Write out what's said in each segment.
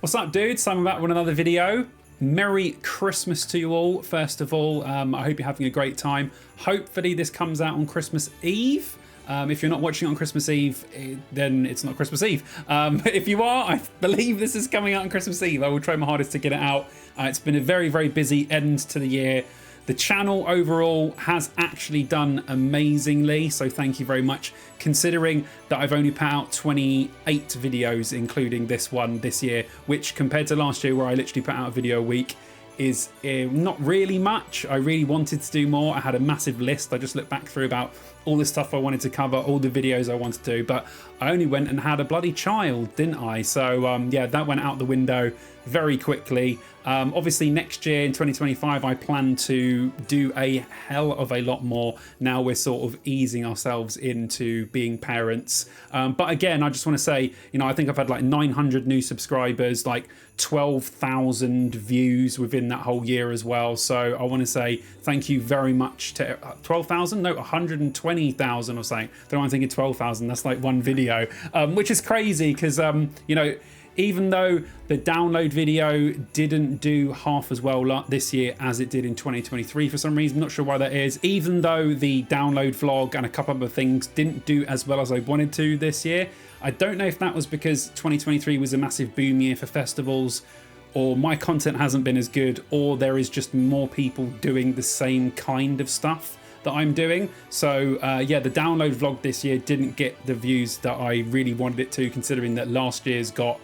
What's up, dudes? Simon back with another video. Merry Christmas to you all, first of all. I hope you're having a great time. Hopefully this comes out on Christmas Eve. If you're not watching it on Christmas Eve, then it's not Christmas Eve. If you are, I believe this is coming out on Christmas Eve. I will try my hardest to get it out. It's been a very, very busy end to the year. The channel overall has actually done amazingly, so thank you very much, considering that I've only put out 28 videos, including this one this year, which compared to last year where I literally put out a video a week, is not really much. I really wanted to do more. I had a massive list. I just looked back through about all the stuff I wanted to cover, all the videos I wanted to do, but I only went and had a bloody child, didn't I? So yeah, that went out the window very quickly. Obviously next year in 2025 I plan to do a hell of a lot more. Now we're sort of easing ourselves into being parents, but again, I just want to say, you know, I think I've had like 900 new subscribers, like 12,000 views within that whole year as well. So I want to say thank you very much to 12,000, no, 120,000 or something. Then I'm thinking 12,000, that's like one video, which is crazy because you know, even though the download video didn't do half as well this year as it did in 2023 for some reason, not sure why that is, even though the download vlog and a couple of other things didn't do as well as I wanted to this year, I don't know if that was because 2023 was a massive boom year for festivals, or my content hasn't been as good, or there is just more people doing the same kind of stuff that I'm doing. So yeah, the download vlog this year didn't get the views that I really wanted it to, considering that last year's got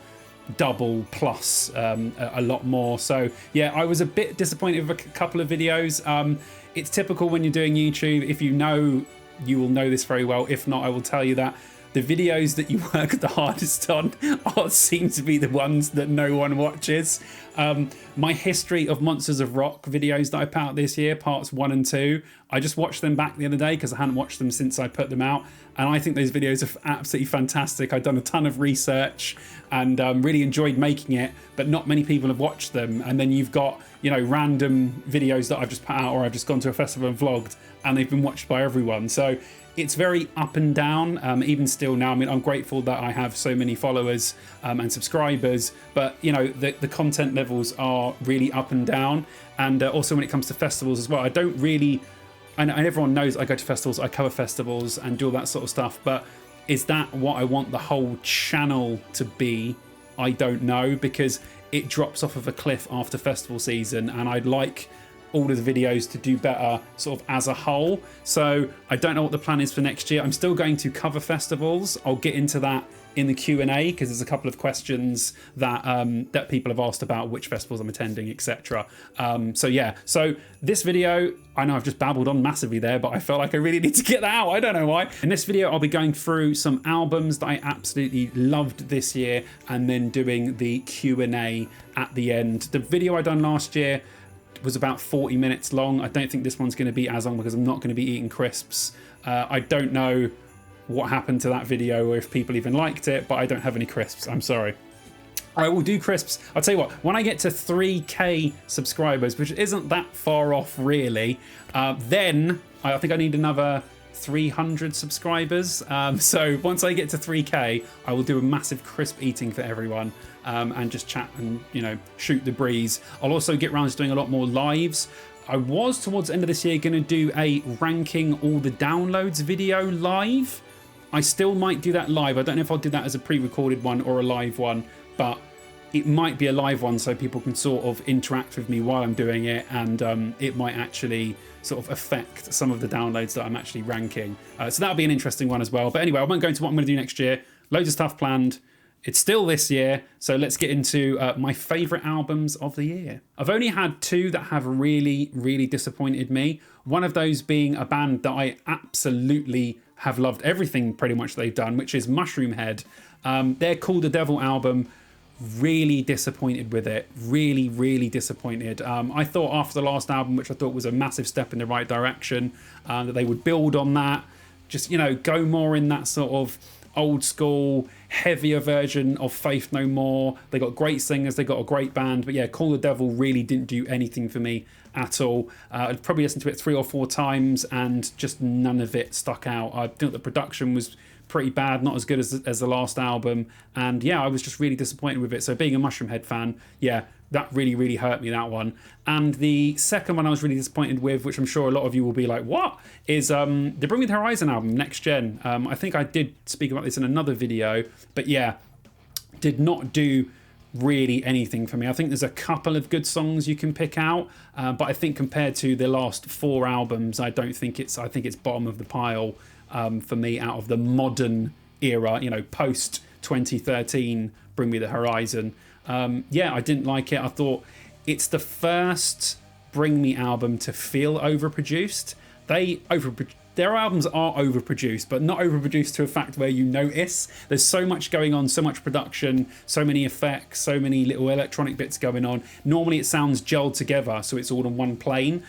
double plus a lot more. So yeah, I was a bit disappointed with a couple of videos. It's typical when you're doing YouTube. If you know, you will know this very well. If not, I will tell you that the videos that you work the hardest on seem to be the ones that no one watches. My history of Monsters of Rock videos that I put out this year, parts 1 and 2, I just watched them back the other day because I hadn't watched them since I put them out, and I think those videos are absolutely fantastic. I've done a ton of research and really enjoyed making it, but not many people have watched them. And then you've got, you know, random videos that I've just put out, or I've just gone to a festival and vlogged, and they've been watched by everyone. So it's very up and down, even still now. I mean, I'm grateful that I have so many followers and subscribers, but you know, the content levels are really up and down. And also when it comes to festivals as well, I don't really, and everyone knows I go to festivals, I cover festivals and do all that sort of stuff, but is that what I want the whole channel to be? I don't know, because it drops off of a cliff after festival season, and I'd like all of the videos to do better sort of as a whole. So I don't know what the plan is for next year. I'm still going to cover festivals. I'll get into that in the Q&A because there's a couple of questions that that people have asked about which festivals I'm attending, etc. So yeah, so this video, I know I've just babbled on massively there, but I felt like I really need to get that out. I don't know why. In this video, I'll be going through some albums that I absolutely loved this year and then doing the Q&A at the end. The video I done last year was about 40 minutes long. I don't think this one's going to be as long because I'm not going to be eating crisps. I don't know what happened to that video or if people even liked it, but I don't have any crisps. I'm sorry. I will do crisps. I'll tell you what, when I get to 3K subscribers, which isn't that far off really, then I think I need another 300 subscribers. So once I get to 3K, I will do a massive crisp eating for everyone, and just chat and, you know, shoot the breeze. I'll also get around to doing a lot more lives. I was towards the end of this year going to do a ranking all the downloads video live. I still might do that live. I don't know if I'll do that as a pre-recorded one or a live one, but it might be a live one so people can sort of interact with me while I'm doing it, and it might actually sort of affect some of the downloads that I'm actually ranking. So that'll be an interesting one as well. But anyway, I won't go into what I'm going to do next year. Loads of stuff planned. It's still this year, so let's get into my favourite albums of the year. I've only had two that have really, really disappointed me. One of those being a band that I absolutely have loved everything pretty much they've done, which is Mushroomhead. Their Call the Devil album, really disappointed with it. Really, really disappointed. I thought after the last album, which I thought was a massive step in the right direction, that they would build on that. Just, you know, go more in that sort of old school, heavier version of Faith No More. They got great singers, they got a great band, but yeah, Call the Devil really didn't do anything for me at all. I'd probably listened to it 3 or 4 times and just none of it stuck out. I think the production was pretty bad, not as good as the last album, and yeah, I was just really disappointed with it. So being a Mushroomhead fan, yeah, that really hurt me, that one. And the second one I was really disappointed with, which I'm sure a lot of you will be like, what, is the Bring Me the Horizon album, Next Gen. I think I did speak about this in another video, but yeah, did not do really anything for me. I think there's a couple of good songs you can pick out, but I think compared to the last 4 albums, I think it's bottom of the pile for me out of the modern era, you know, post 2013 Bring Me the Horizon. Yeah, I didn't like it. I thought it's the first Bring Me album to feel overproduced. Their albums are overproduced, but not overproduced to a fact where you notice. There's so much going on, so much production, so many effects, so many little electronic bits going on. Normally it sounds gelled together, so it's all on one plane.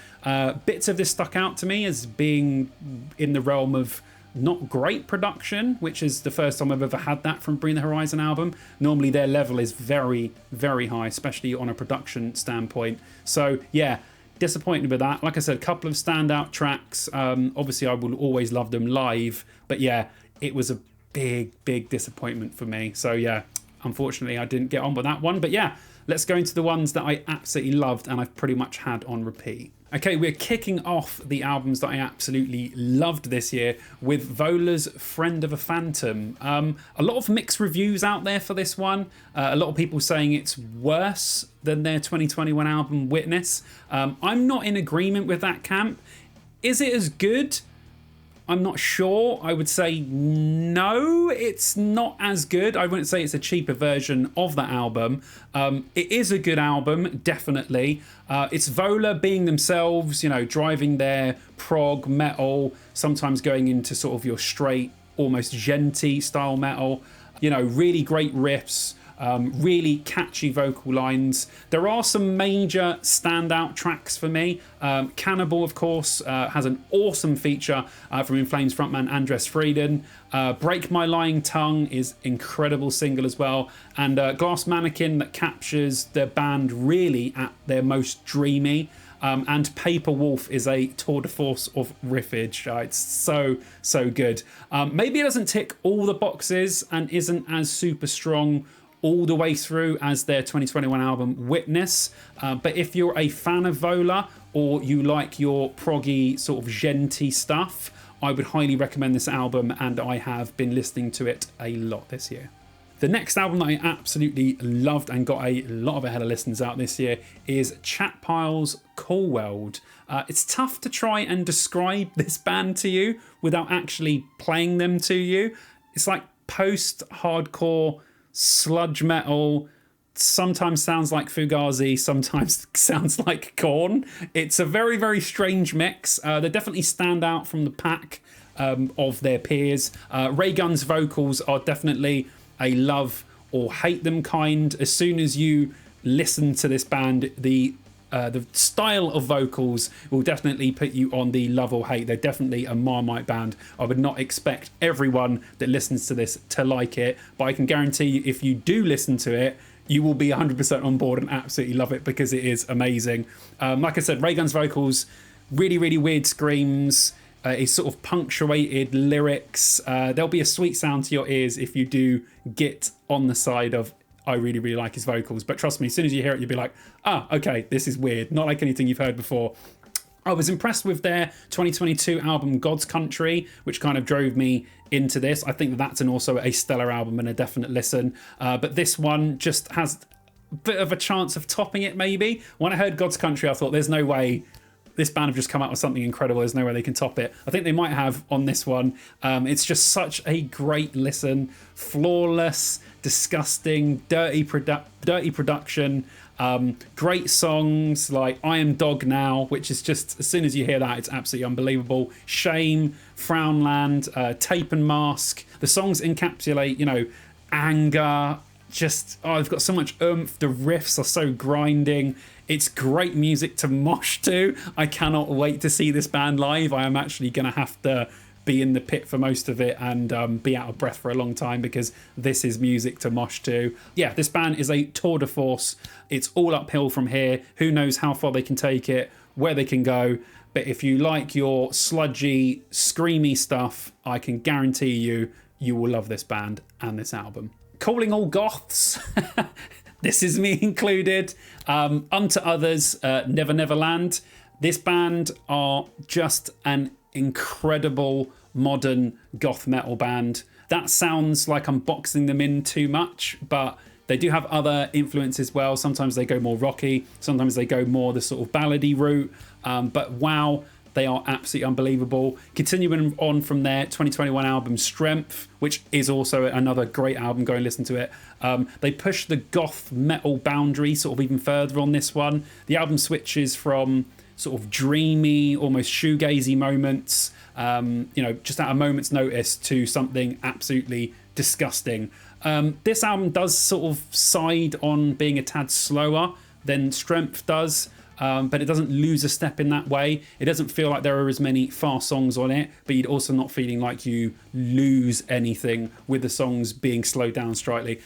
Bits of this stuck out to me as being in the realm of not great production, which is the first time I've ever had that from Bring the Horizon album. Normally their level is very high, especially on a production standpoint. So yeah, disappointed with that. Like I said, a couple of standout tracks. Obviously I will always love them live, but yeah, it was a big disappointment for me. So yeah, unfortunately I didn't get on with that one. But yeah, let's go into the ones that I absolutely loved and I've pretty much had on repeat. Okay, we're kicking off the albums that I absolutely loved this year with Vola's Friend of a Phantom. A lot of mixed reviews out there for this one. A lot of people saying it's worse than their 2021 album Witness. I'm not in agreement with that camp. Is it as good? I'm not sure. I would say no, it's not as good. I wouldn't say it's a cheaper version of that album. It is a good album, definitely. It's Vola being themselves, you know, driving their prog metal, sometimes going into sort of your straight, almost djenty style metal. You know, really great riffs. Really catchy vocal lines. There are some major standout tracks for me. Cannibal, of course, has an awesome feature from In Flames frontman Andres Frieden. Break My Lying Tongue is incredible single as well. And Glass Mannequin that captures the band really at their most dreamy. And Paper Wolf is a tour de force of riffage. It's so good. Maybe it doesn't tick all the boxes and isn't as super strong all the way through as their 2021 album Witness, but if you're a fan of Vola or you like your proggy sort of djenty stuff, I would highly recommend this album, and I have been listening to it a lot this year. The next album that I absolutely loved and got a lot of ahead of listens out this year is Chatpile's Cool World. It's tough to try and describe this band to you without actually playing them to you. It's like post-hardcore sludge metal, sometimes sounds like Fugazi, sometimes sounds like Korn. It's a very strange mix. They definitely stand out from the pack of their peers. Ray Gunn's vocals are definitely a love or hate them kind. As soon as you listen to this band, the style of vocals will definitely put you on the love or hate. They're definitely a Marmite band. I would not expect everyone that listens to this to like it, but I can guarantee you if you do listen to it, you will be 100% on board and absolutely love it because it is amazing. Like I said, Ray Gunn's vocals, really weird screams, it's sort of punctuated lyrics. There'll be a sweet sound to your ears if you do get on the side of I really like his vocals, but trust me, as soon as you hear it, you'll be like, okay, this is weird, not like anything you've heard before. I was impressed with their 2022 album God's Country, which kind of drove me into this. I think that's also a stellar album and a definite listen, but this one just has a bit of a chance of topping it maybe. When I heard God's Country, I thought there's no way this band have just come out with something incredible. There's no way they can top it. I think they might have on this one. It's just such a great listen. Flawless, disgusting, dirty production. Great songs like I Am Dog Now, which is just, as soon as you hear that, it's absolutely unbelievable. Shame, Frownland, Tape and Mask. The songs encapsulate, you know, anger. Just, they've got so much oomph. The riffs are so grinding. It's great music to mosh to. I cannot wait to see this band live. I am actually going to have to be in the pit for most of it and be out of breath for a long time because this is music to mosh to. Yeah, this band is a tour de force. It's all uphill from here. Who knows how far they can take it where they can go. But if you like your sludgy, screamy stuff, I can guarantee you will love this band and this album. Calling all goths, this is me included. Unto Others, Never Never Land. This band are just an incredible modern goth metal band. That sounds like I'm boxing them in too much, but they do have other influences as well. Sometimes they go more rocky, sometimes they go more the sort of ballady route. But wow, they are absolutely unbelievable. Continuing on from their 2021 album Strength, which is also another great album, go and listen to it. They push the goth metal boundary sort of even further on this one. The album switches from sort of dreamy, almost shoegazy moments, just at a moment's notice, to something absolutely disgusting. This album does sort of side on being a tad slower than Strength does, but it doesn't lose a step in that way. It doesn't feel like there are as many fast songs on it, but you're also not feeling like you lose anything with the songs being slowed down slightly.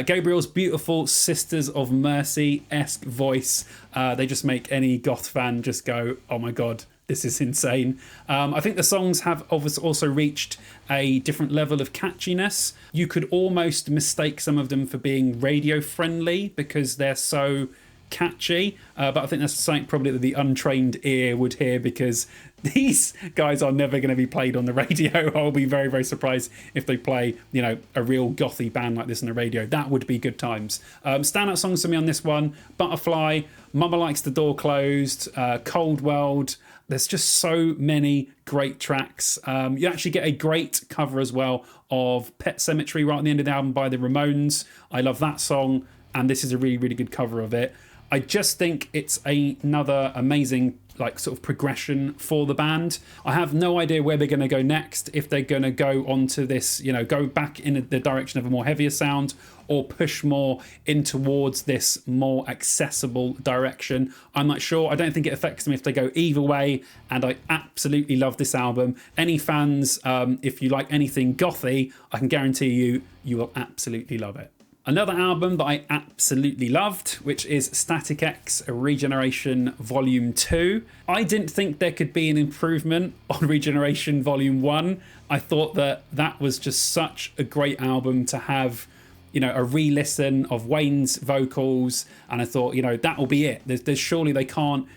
Gabriel's beautiful Sisters of Mercy-esque voice, they just make any goth fan just go, oh my god, this is insane. I think the songs have also reached a different level of catchiness. You could almost mistake some of them for being radio friendly because they're so catchy, but I think that's something probably that the untrained ear would hear, because these guys are never going to be played on the radio. I'll be very, very surprised if they play, a real gothy band like this on the radio. That would be good times. Standout songs for me on this one: Butterfly, Mama Likes the Door Closed, Cold World. There's just so many great tracks. You actually get a great cover as well of Pet Sematary right at the end of the album by the Ramones. I love that song, and this is a really, really good cover of it. I just think it's another amazing sort of progression for the band. I have no idea where they're going to go next, if they're going to go onto this, go back in the direction of a more heavier sound, or push more in towards this more accessible direction. I'm not sure. I don't think it affects them if they go either way, and I absolutely love this album. Any fans, if you like anything gothy, I can guarantee you will absolutely love it. Another album that I absolutely loved, which is Static X Regeneration Volume 2. I didn't think there could be an improvement on Regeneration Volume 1. I thought that was just such a great album to have, a re-listen of Wayne's vocals, and I thought, that will be it. There's surely they can't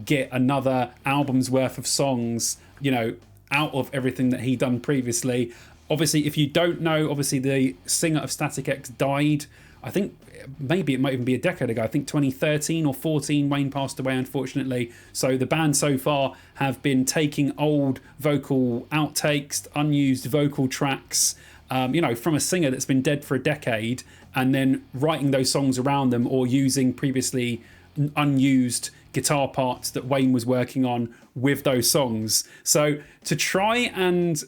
get another album's worth of songs, out of everything that he'd done previously. Obviously, if you don't know, the singer of Static X died, I think maybe it might even be a decade ago. I think 2013 or 14, Wayne passed away, unfortunately. So the band so far have been taking old vocal outtakes, unused vocal tracks, from a singer that's been dead for a decade, and then writing those songs around them, or using previously unused guitar parts that Wayne was working on with those songs. So to try and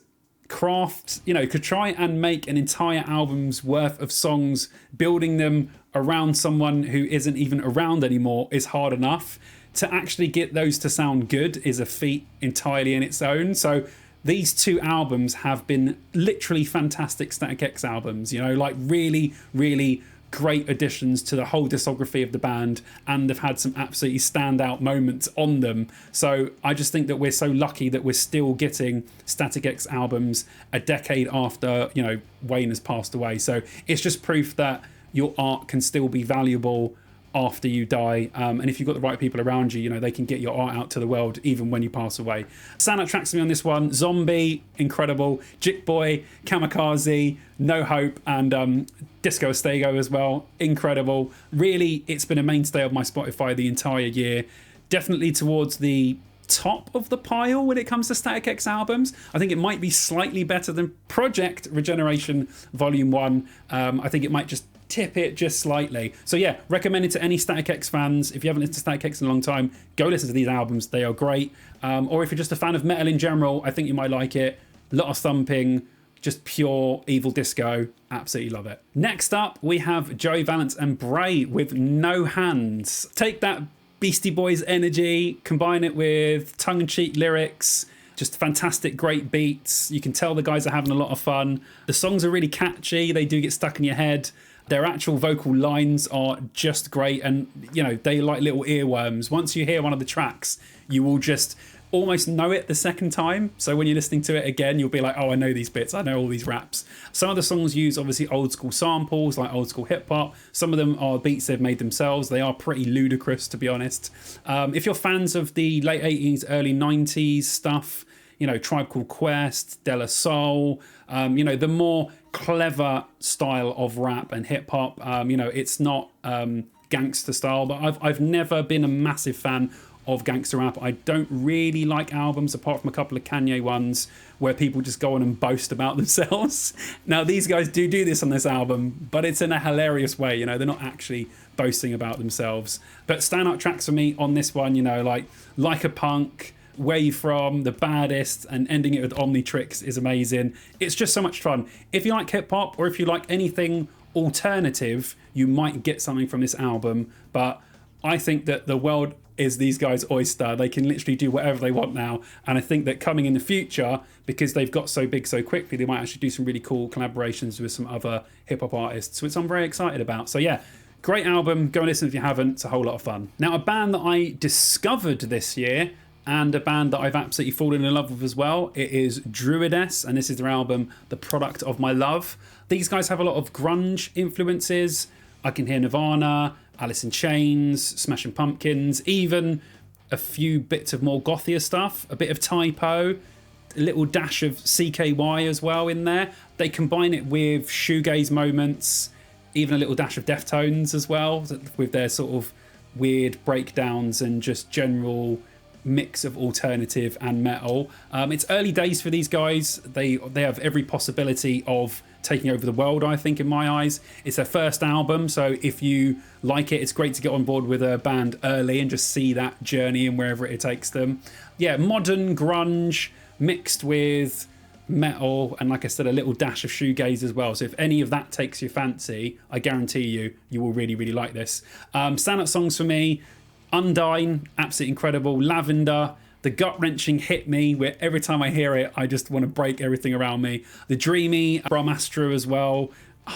could try and make an entire album's worth of songs, building them around someone who isn't even around anymore, is hard enough. To actually get those to sound good is a feat entirely in its own. So these two albums have been literally fantastic Static X albums, really, really great additions to the whole discography of the band, and they've had some absolutely standout moments on them. So I just think that we're so lucky that we're still getting Static X albums a decade after Wayne has passed away. So it's just proof that your art can still be valuable after you die, and if you've got the right people around you, they can get your art out to the world even when you pass away. Standout tracks for me on this one: Zombie, incredible; Jik Boy, Kamikaze, No Hope, and Disco Estego as well, incredible. Really, it's been a mainstay of my Spotify the entire year. Definitely towards the top of the pile when it comes to Static X albums. I think it might be slightly better than Project Regeneration Volume 1. I think it might just tip it just slightly. So yeah, recommend it to any Static X fans. If you haven't listened to Static X in a long time, go listen to these albums. They are great. Or if you're just a fan of metal in general, I think you might like it. A lot of thumping, just pure evil disco. Absolutely love it. Next up, we have Joey Valence and Bray with No Hands. Take that Beastie Boys energy, combine it with tongue-in-cheek lyrics, just fantastic, great beats. You can tell the guys are having a lot of fun. The songs are really catchy. They do get stuck in your head. Their actual vocal lines are just great, and you know, they like little earworms. Once you hear one of the tracks, you will just almost know it the second time. So when you're listening to it again, you'll be like, oh, I know these bits, I know all these raps. Some of the songs use obviously old school samples, like old school hip hop. Some of them are beats they've made themselves. They are pretty ludicrous, to be honest. If you're fans of the late 80s, early 90s stuff, you know, Tribe Called Quest, De La Soul, you know, the more clever style of rap and hip hop. You know, it's not gangster style, but I've never been a massive fan of gangster rap. I don't really like albums apart from a couple of Kanye ones where people just go on and boast about themselves. Now these guys do this on this album, but it's in a hilarious way. You know, they're not actually boasting about themselves. But standout tracks for me on this one, you know, like a Punk, Where You From, The Baddest, and ending it with Omnitrix is amazing. It's just so much fun. If you like hip hop or if you like anything alternative, you might get something from this album. But I think that the world is these guys' oyster. They can literally do whatever they want now. And I think that coming in the future, because they've got so big so quickly, they might actually do some really cool collaborations with some other hip hop artists, which I'm very excited about. So yeah, great album. Go and listen if you haven't. It's a whole lot of fun. Now, a band that I discovered this year, and a band that I've absolutely fallen in love with as well, it is Druides, and this is their album, The Product of My Love. These guys have a lot of grunge influences. I can hear Nirvana, Alice in Chains, Smashing Pumpkins, even a few bits of more gothier stuff, a bit of Typo, a little dash of CKY as well in there. They combine it with shoegaze moments, even a little dash of Deftones as well, with their sort of weird breakdowns and just general mix of alternative and metal. It's early days for these guys. They have every possibility of taking over the world, I think, in my eyes. It's their first album, so if you like it, it's great to get on board with a band early and just see that journey and wherever it takes them. Yeah, modern grunge mixed with metal, and like I said, a little dash of shoegaze as well. So if any of that takes your fancy, I guarantee you will really, really like this. Stand-up songs for me: Undine, absolutely incredible. Lavender, the gut-wrenching Hit Me, where every time I hear it, I just want to break everything around me. The dreamy Brahmastra as well.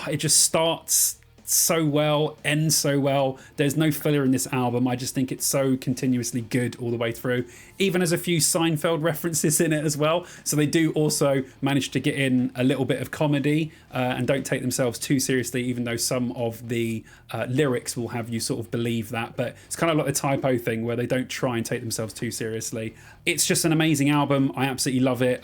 It just starts so well, ends so well. There's no filler in this album. I just think it's so continuously good all the way through. Even has a few Seinfeld references in it as well. So they do also manage to get in a little bit of comedy and don't take themselves too seriously, even though some of the lyrics will have you sort of believe that. But it's kind of like the Typo thing where they don't try and take themselves too seriously. It's just an amazing album. I absolutely love it.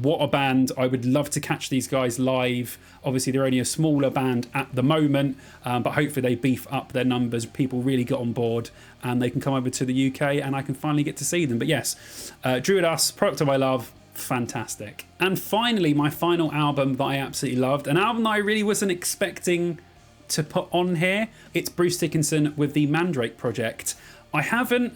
What a band. I would love to catch these guys live. Obviously, they're only a smaller band at the moment, but hopefully they beef up their numbers. People really got on board and they can come over to the UK and I can finally get to see them. But yes, Druides, Product of My Love, fantastic. And finally, my final album that I absolutely loved, an album that I really wasn't expecting to put on here. It's Bruce Dickinson with the Mandrake Project. I haven't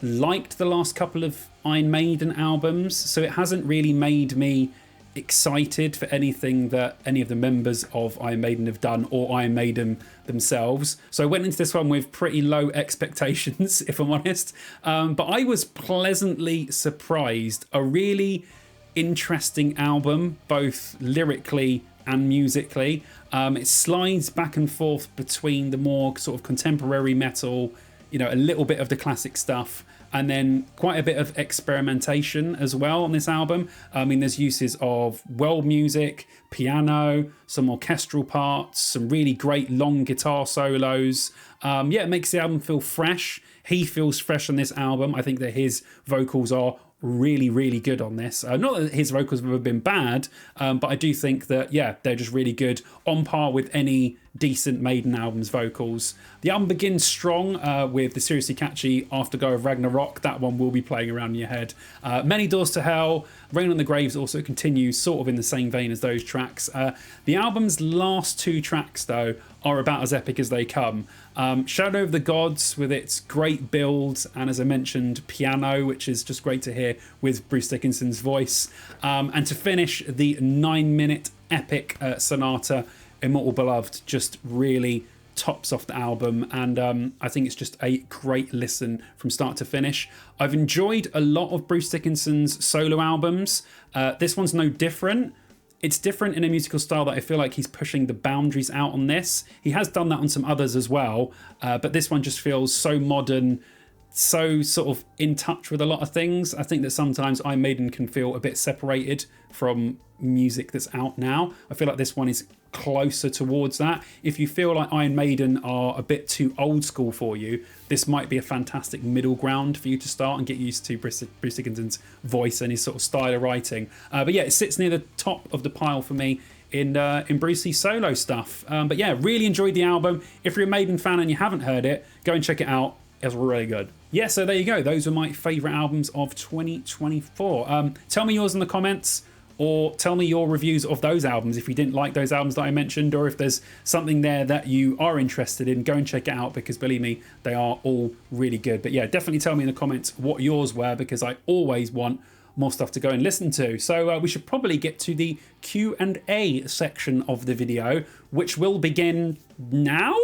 liked the last couple of Iron Maiden albums, so it hasn't really made me excited for anything that any of the members of Iron Maiden have done or Iron Maiden themselves. So I went into this one with pretty low expectations, if I'm honest. But I was pleasantly surprised. A really interesting album, both lyrically and musically. It slides back and forth between the more sort of contemporary metal, you know, a little bit of the classic stuff, and then quite a bit of experimentation as well on this album. I mean, there's uses of world music, piano, some orchestral parts, some really great long guitar solos. Yeah, it makes the album feel fresh. He feels fresh on this album. I think that his vocals are really, really good on this. Not that his vocals have ever been bad, but I do think that, yeah, they're just really good, on par with any decent Maiden album's vocals. The album begins strong with the seriously catchy Afterglow of Ragnarok. That one will be playing around in your head. Many Doors to Hell, Rain on the Graves also continues sort of in the same vein as those tracks. The album's last two tracks, though, are about as epic as they come. Shadow of the Gods, with its great build, and as I mentioned, piano, which is just great to hear with Bruce Dickinson's voice. And to finish, the 9-minute epic sonata, Immortal Beloved, just really tops off the album, and I think it's just a great listen from start to finish. I've enjoyed a lot of Bruce Dickinson's solo albums. This one's no different. it's different in a musical style that I feel like he's pushing the boundaries out on this. He has done that on some others as well, but this one just feels so modern, so sort of in touch with a lot of things. I think that sometimes Iron Maiden can feel a bit separated from music that's out now. I feel like this one is closer towards that. If you feel like Iron Maiden are a bit too old school for you, this might be a fantastic middle ground for you to start and get used to Bruce Dickinson's voice and his sort of style of writing. But yeah, it sits near the top of the pile for me in Brucey's solo stuff. But yeah, really enjoyed the album. If you're a Maiden fan and you haven't heard it, go and check it out. It's really good. Yeah, so there you go. Those are my favourite albums of 2024. Tell me yours in the comments, or tell me your reviews of those albums if you didn't like those albums that I mentioned, or if there's something there that you are interested in, go and check it out, because believe me, they are all really good. But yeah, definitely tell me in the comments what yours were, because I always want more stuff to go and listen to. So we should probably get to the Q&A section of the video, which will begin now.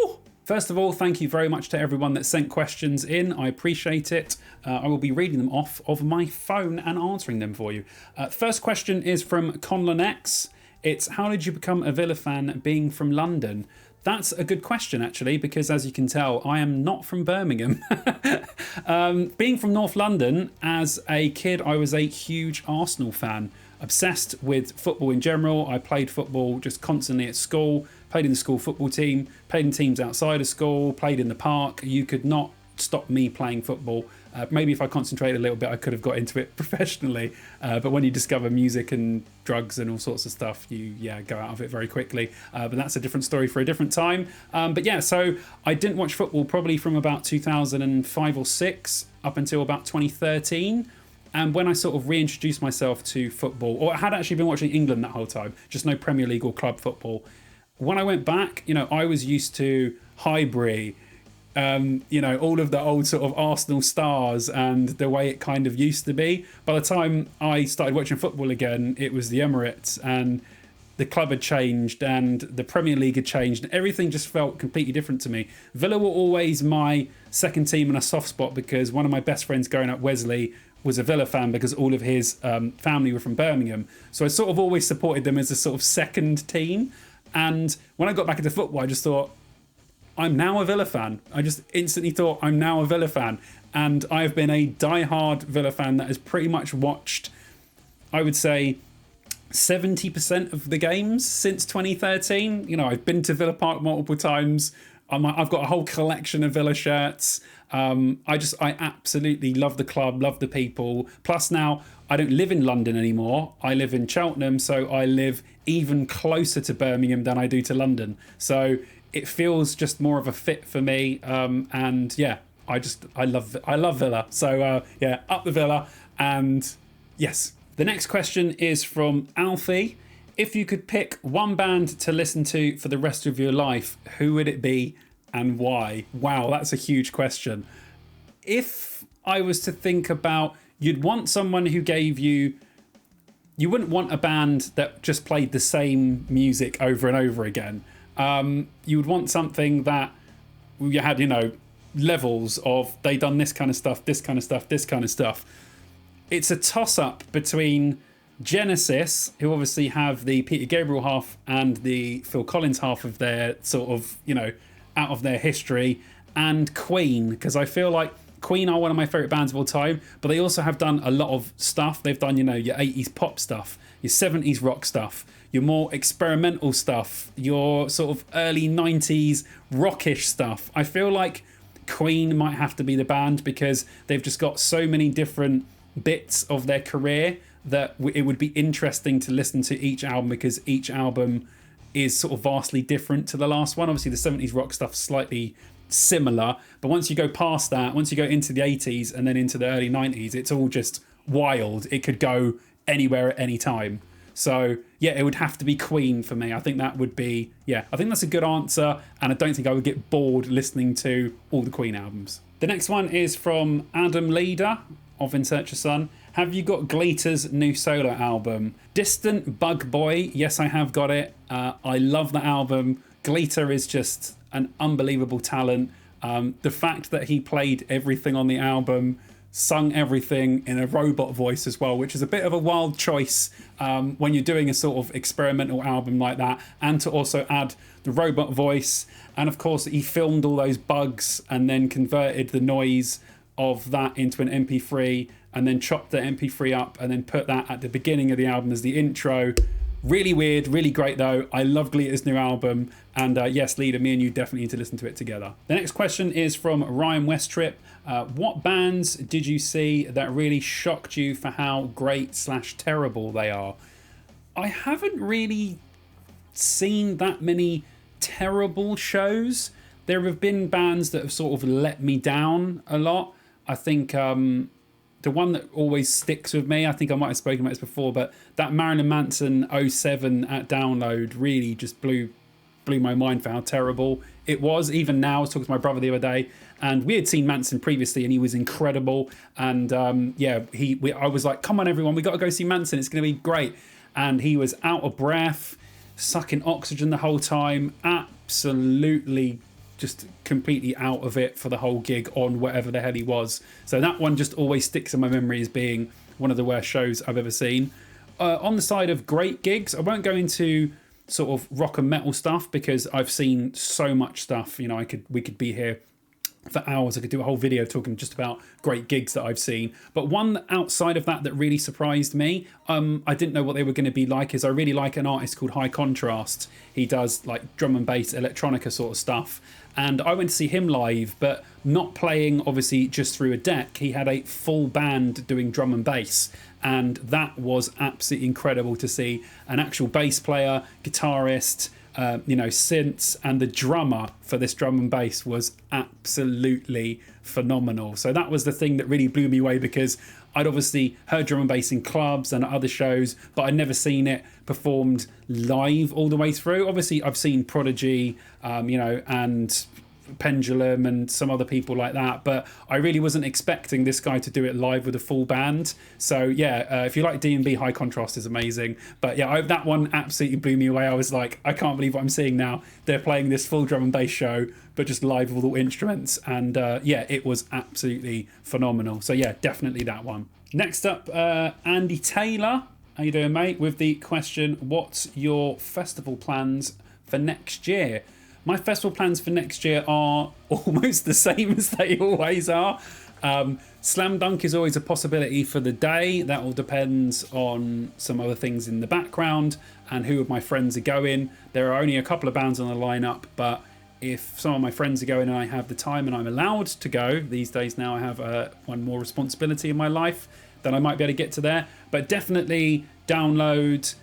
First of all, thank you very much to everyone that sent questions in. I appreciate it. I will be reading them off of my phone and answering them for you. First question is from Conlon X. It's, how did you become a Villa fan being from London? That's a good question, actually, because as you can tell, I am not from Birmingham. Being from North London, as a kid, I was a huge Arsenal fan. Obsessed with football in general. I played football just constantly at school, played in the school football team, played in teams outside of school, played in the park. You could not stop me playing football. Maybe if I concentrated a little bit, I could have got into it professionally. But when you discover music and drugs and all sorts of stuff, you go out of it very quickly. But that's a different story for a different time. But yeah, so I didn't watch football probably from about 2005 or 6 up until about 2013. And when I sort of reintroduced myself to football, or I had actually been watching England that whole time, just no Premier League or club football. When I went back, I was used to Highbury, all of the old sort of Arsenal stars and the way it kind of used to be. By the time I started watching football again, it was the Emirates, and the club had changed and the Premier League had changed, and everything just felt completely different to me. Villa were always my second team in a soft spot, because one of my best friends growing up, Wesley, was a Villa fan because all of his family were from Birmingham. So I sort of always supported them as a sort of second team. And when I got back into football, I just thought, I'm now a Villa fan. I just instantly thought, I'm now a Villa fan. And I've been a die-hard Villa fan that has pretty much watched, I would say, 70% of the games since 2013. I've been to Villa Park multiple times. I've got a whole collection of Villa shirts. I absolutely love the club, love the people. Plus now, I don't live in London anymore. I live in Cheltenham, so I live even closer to Birmingham than I do to London. So it feels just more of a fit for me. And yeah, I love Villa. So yeah, up the Villa. And yes. The next question is from Alfie. If you could pick one band to listen to for the rest of your life, who would it be and why? Wow, that's a huge question. If I was to think about, you'd want someone who gave you wouldn't want a band that just played the same music over and over again. You would want something that you had, levels of, they done this kind of stuff, this kind of stuff, this kind of stuff. It's a toss-up between Genesis, who obviously have the Peter Gabriel half and the Phil Collins half of their sort of, out of their history, and Queen, because I feel like Queen are one of my favourite bands of all time, but they also have done a lot of stuff. They've done, your 80s pop stuff, your 70s rock stuff, your more experimental stuff, your sort of early 90s rockish stuff. I feel like Queen might have to be the band, because they've just got so many different bits of their career that it would be interesting to listen to each album, because each album is sort of vastly different to the last one. Obviously the 70s rock stuff's slightly similar, but once you go past that, once you go into the 80s and then into the early 90s, it's all just wild. It could go anywhere at any time. So yeah, it would have to be Queen for me. I think that would be, I think that's a good answer, and I don't think I would get bored listening to all the Queen albums. The next one is from Adam Leader of In Search of Sun. Have you got Gleater's new solo album? Distant Bug Boy, yes, I have got it. I love the album. Gleater is just an unbelievable talent. The fact that he played everything on the album sung everything in a robot voice as well, which is a bit of a wild choice when you're doing a sort of experimental album like that, and to also add the robot voice. And of course, he filmed all those bugs and then converted the noise of that into an MP3 and then chopped the MP3 up and then put that at the beginning of the album as the intro. Really weird, really great though. I love Gleater's new album, and yes, Leader, me and you definitely need to listen to it together. The next question is from Ryan Westrip. What bands did you see that really shocked you for how great/terrible they are? I haven't really seen that many terrible shows. There have been bands that have sort of let me down a lot. I think the one that always sticks with me, I think I might have spoken about this before, but that Marilyn Manson 07 at Download really just blew my mind for how terrible it was. Even now, I was talking to my brother the other day, and we had seen Manson previously, and he was incredible. And I was like, come on, everyone, we got to go see Manson. It's going to be great. And he was out of breath, sucking oxygen the whole time, absolutely just completely out of it for the whole gig on whatever the hell he was. So that one just always sticks in my memory as being one of the worst shows I've ever seen. On the side of great gigs, I won't go into sort of rock and metal stuff because I've seen so much stuff. You know, we could be here for hours. I could do a whole video talking just about great gigs that I've seen. But one outside of that really surprised me, I didn't know what they were going to be like, is I really like an artist called High Contrast. He does like drum and bass, electronica sort of stuff. And I went to see him live, but not playing obviously just through a deck. He had a full band doing drum and bass. And that was absolutely incredible to see an actual bass player, guitarist, synths, and the drummer for this drum and bass was absolutely phenomenal. So that was the thing that really blew me away, because I'd obviously heard drum and bass in clubs and other shows, but I'd never seen it performed live all the way through. Obviously, I've seen Prodigy, and Pendulum and some other people like that, but I really wasn't expecting this guy to do it live with a full band. So yeah, if you like D&B, High Contrast is amazing. But yeah, that one absolutely blew me away. I was like, I can't believe what I'm seeing now. They're playing this full drum and bass show, but just live with all instruments. And yeah, it was absolutely phenomenal. So yeah, definitely that one. Next up, Andy Taylor. How you doing, mate? With the question, what's your festival plans for next year? My festival plans for next year are almost the same as they always are. Slam Dunk is always a possibility for the day. That all depends on some other things in the background and who of my friends are going. There are only a couple of bands on the lineup, but if some of my friends are going and I have the time and I'm allowed to go, these days now I have one more responsibility in my life, then I might be able to get to there. But definitely Download.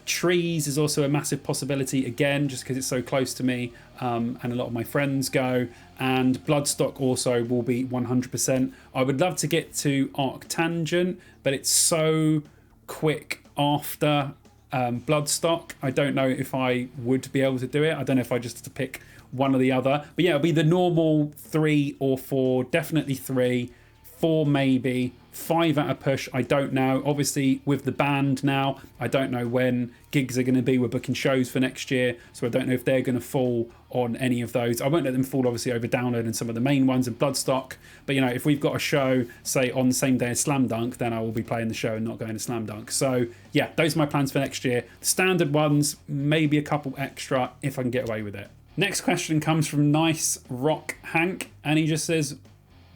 Trees is also a massive possibility again, just because it's so close to me, and a lot of my friends go. And Bloodstock also will be 100%. I would love to get to Arctangent, but it's so quick after Bloodstock. I don't know if I would be able to do it. I don't know if I just have to pick one or the other. But yeah, it'll be the normal 3 or 4, definitely 3, 4 maybe, 5 at a push. I don't know. Obviously, with the band now, I don't know when gigs are going to be. We're booking shows for next year, so I don't know if they're going to fall on any of those. I won't let them fall, obviously, over Download and some of the main ones and Bloodstock. But, if we've got a show, say, on the same day as Slam Dunk, then I will be playing the show and not going to Slam Dunk. So, yeah, those are my plans for next year. The standard ones, maybe a couple extra if I can get away with it. Next question comes from Nice Rock Hank, and he just says,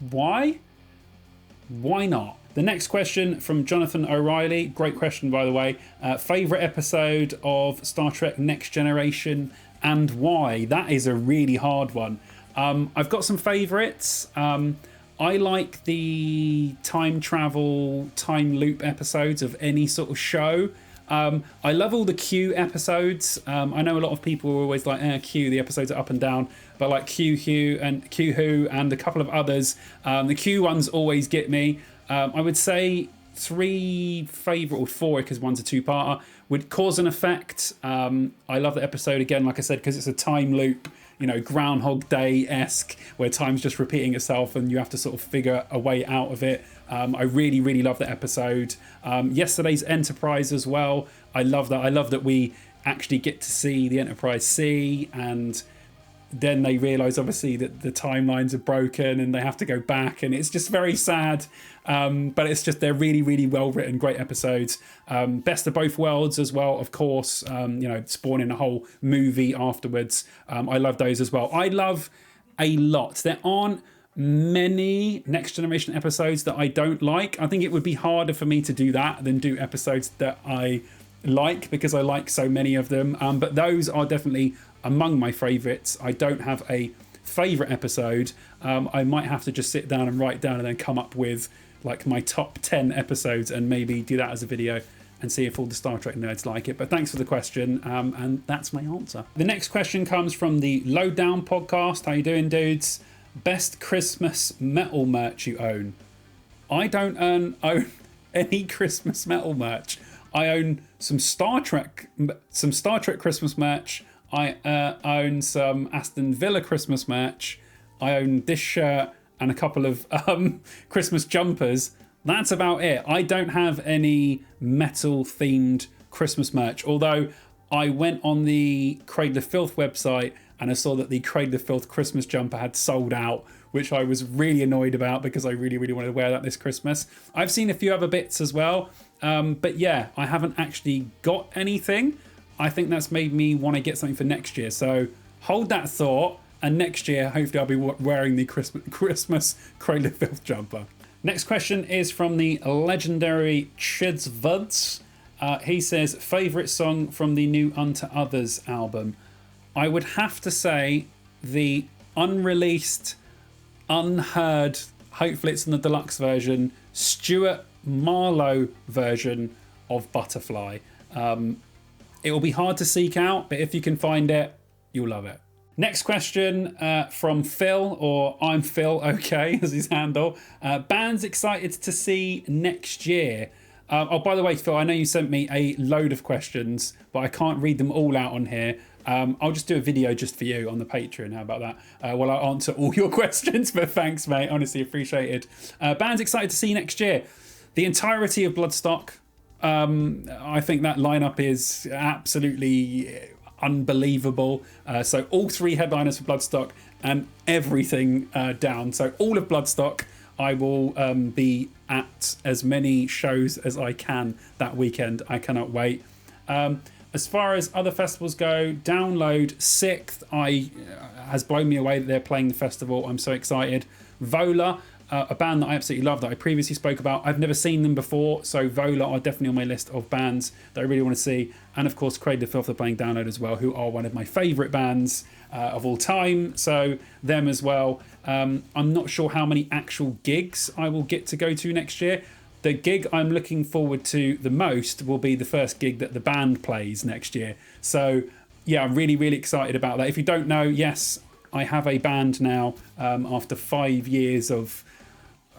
why? Why not? The next question from Jonathan O'Reilly. Great question, by the way. Favourite episode of Star Trek Next Generation and why? That is a really hard one. I've got some favourites. I like the time travel, time loop episodes of any sort of show. I love all the Q episodes. I know a lot of people are always like, Q, the episodes are up and down. But like Q Who and a couple of others, the Q ones always get me. I would say 3 favourite, or 4 because one's a 2-parter, would Cause and Effect. I love the episode again, like I said, because it's a time loop, Groundhog Day-esque, where time's just repeating itself and you have to sort of figure a way out of it. I really, really love that episode. Yesterday's Enterprise as well. I love that. I love that we actually get to see the Enterprise C, and then they realise obviously that the timelines are broken and they have to go back, and it's just very sad. But it's just, they're really, really well written, great episodes. Best of Both Worlds as well, of course, you know, spawning a whole movie afterwards. I love those as well. I love a lot. There aren't many Next Generation episodes that I don't like. I think it would be harder for me to do that than do episodes that I like, because I like so many of them. But those are definitely among my favourites. I don't have a favourite episode. I might have to just sit down and write down and then come up with like my top 10 episodes and maybe do that as a video and see if all the Star Trek nerds like it. But thanks for the question, and that's my answer. The next question comes from the Lowdown podcast. How you doing, dudes? Best Christmas metal merch you own? I don't own any Christmas metal merch. I own some Star Trek Christmas merch. I own some Aston Villa Christmas merch. I own this shirt and a couple of Christmas jumpers. That's about it. I don't have any metal themed Christmas merch, although I went on the Cradle of Filth website and I saw that the Cradle of Filth Christmas jumper had sold out, which I was really annoyed about because I really, really wanted to wear that this Christmas. I've seen a few other bits as well, but yeah, I haven't actually got anything. I think that's made me want to get something for next year. So hold that thought, and next year, hopefully I'll be wearing the Christmas Cradle of Filth jumper. Next question is from the legendary Chidsvuds. He says, favourite song from the new Unto Others album? I would have to say the unreleased, unheard, hopefully it's in the deluxe version, Stuart Marlowe version of Butterfly. It will be hard to seek out, but if you can find it, you'll love it. Next question from Phil, or I'm Phil, okay, as his handle. Bands excited to see next year? Oh, by the way, Phil, I know you sent me a load of questions, but I can't read them all out on here. I'll just do a video just for you on the Patreon. How about that? Well, I'll answer all your questions, but thanks, mate. Honestly appreciated. Bands excited to see next year? The entirety of Bloodstock. I think that lineup is absolutely unbelievable. So all three headliners for Bloodstock and everything down. So all of Bloodstock. I will be at as many shows as I can that weekend. I cannot wait. As far as other festivals go, Download 6th has blown me away that they're playing the festival. I'm so excited. Vola, a band that I absolutely love that I previously spoke about. I've never seen them before, so Vola are definitely on my list of bands that I really want to see. And of course, Cradle of Filth are playing Download as well, who are one of my favourite bands of all time. So them as well. I'm not sure how many actual gigs I will get to go to next year. The gig I'm looking forward to the most will be the first gig that the band plays next year. So yeah, I'm really, really excited about that. If you don't know, yes, I have a band now after 5 years of,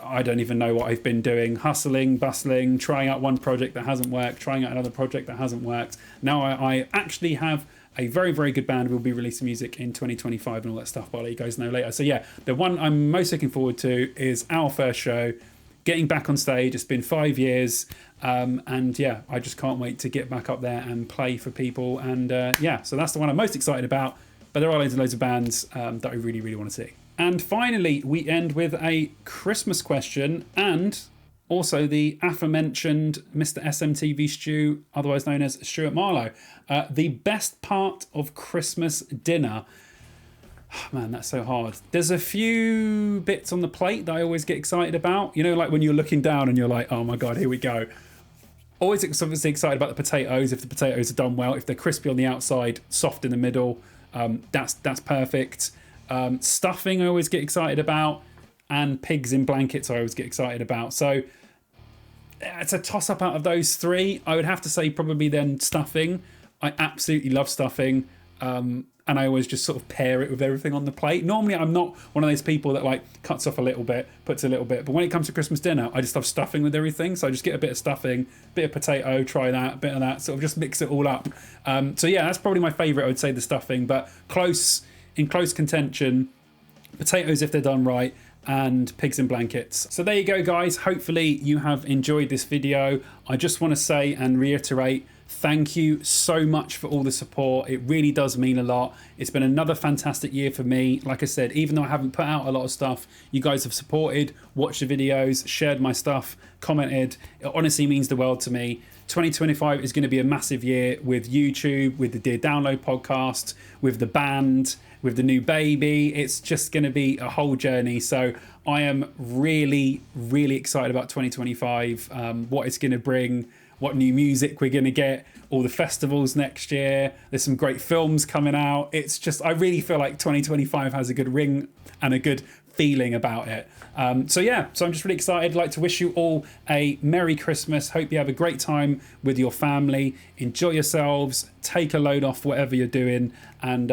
I don't even know what I've been doing, hustling, bustling, trying out one project that hasn't worked, trying out another project that hasn't worked. Now I actually have a very, very good band. We'll be releasing music in 2025 and all that stuff, but I'll let you guys know later. So yeah, the one I'm most looking forward to is our first show, getting back on stage. It's been 5 years, and yeah, I just can't wait to get back up there and play for people. And yeah, so that's the one I'm most excited about, but there are loads and loads of bands that I really, really want to see. And finally, we end with a Christmas question and also the aforementioned Mr. SMTV Stew, otherwise known as Stuart Marlowe. The best part of Christmas dinner. Oh, man, that's so hard. There's a few bits on the plate that I always get excited about. You know, like when you're looking down and you're like, oh my God, here we go. Always obviously excited about the potatoes. If the potatoes are done well, if they're crispy on the outside, soft in the middle, that's perfect. Stuffing I always get excited about, and pigs in blankets I always get excited about. So it's a toss up out of those three. I would have to say probably then stuffing. I absolutely love stuffing, and I always just sort of pair it with everything on the plate. Normally I'm not one of those people that like cuts off a little bit, puts a little bit, but when it comes to Christmas dinner I just love stuffing with everything. So I just get a bit of stuffing, bit of potato, try that, bit of that, sort of just mix it all up. So yeah, that's probably my favourite. I would say the stuffing, but in close contention, potatoes if they're done right, and pigs in blankets. So there you go, guys. Hopefully you have enjoyed this video. I just want to say and reiterate, Thank you so much for all the support. It really does mean a lot. It's been another fantastic year for me. Like I said, even though I haven't put out a lot of stuff, you guys have supported, watched the videos, shared my stuff, commented. It honestly means the world to me. 2025 is going to be a massive year with YouTube, with the Dear Download podcast, with the band, with the new baby. It's just going to be a whole journey. So I am really, really excited about 2025, what it's going to bring, what new music we're going to get, all the festivals next year. There's some great films coming out. It's just, I really feel like 2025 has a good ring and a good feeling about it. So I'm just really excited. I'd like to wish you all a Merry Christmas. Hope you have a great time with your family. Enjoy yourselves. Take a load off whatever you're doing. And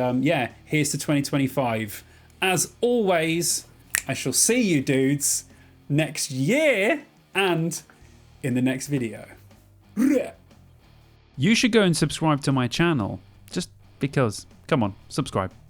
here's to 2025. As always, I shall see you dudes next year and in the next video. You should go and subscribe to my channel. Just because. Come on, subscribe.